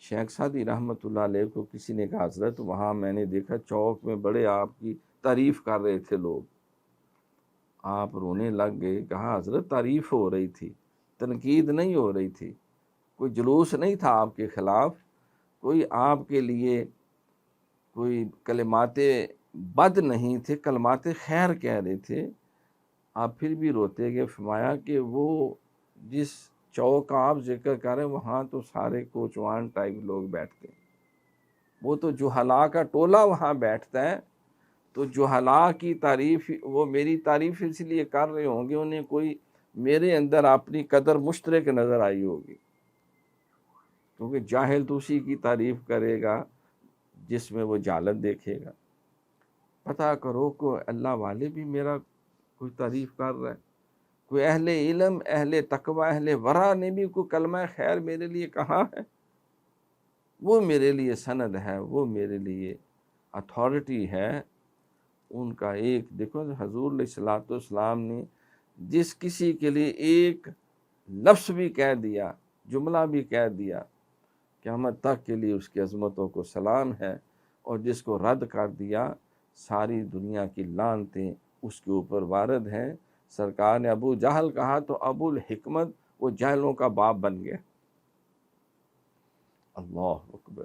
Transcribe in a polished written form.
شیخ Saadi رحمۃ اللہ علیہ کو کسی نے کہا حضرت وہاں میں نے دیکھا چوک میں بڑے آپ کی تعریف کر رہے تھے لوگ، آپ رونے لگ گئے. کہا حضرت تعریف ہو رہی تھی، تنقید نہیں ہو رہی تھی، کوئی جلوس نہیں تھا آپ کے خلاف، کوئی آپ کے لیے کوئی کلمات بد نہیں تھے، کلمات خیر کہہ رہے تھے. آپ پھر بھی روتے گئے. فرمایا کہ وہ جس چوک کا آپ ذکر کر رہے ہیں وہاں تو سارے کوچوان ٹائپ لوگ بیٹھتے ہیں، وہ تو جہلا کا ٹولہ وہاں بیٹھتا ہے. تو جہلا کی تعریف وہ میری تعریف اس لیے کر رہے ہوں گے، انہیں کوئی میرے اندر اپنی قدر مشترک نظر آئی ہوگی، کیونکہ جاہل تو اسی کی تعریف کرے گا جس میں وہ جہالت دیکھے گا. پتہ کرو کہ اللہ والے بھی میرا کوئی تعریف کر رہا ہے، کوئی اہل علم، اہل تقوی، اہل ورع نے بھی کوئی کلمہ خیر میرے لیے کہا ہے. وہ میرے لیے سند ہے، وہ میرے لیے اتھارٹی ہے. ان کا ایک دیکھو حضور علیہ الصلوۃ والسلام نے جس کسی کے لیے ایک لفظ بھی کہہ دیا، جملہ بھی کہہ دیا، قیامت تک کے لیے اس کی عظمتوں کو سلام ہے. اور جس کو رد کر دیا ساری دنیا کی لعنتیں اس کے اوپر وارد ہیں. سرکار نے ابو جہل کہا تو ابو الحکمت، وہ جہلوں کا باپ بن گیا. اللہ اکبر.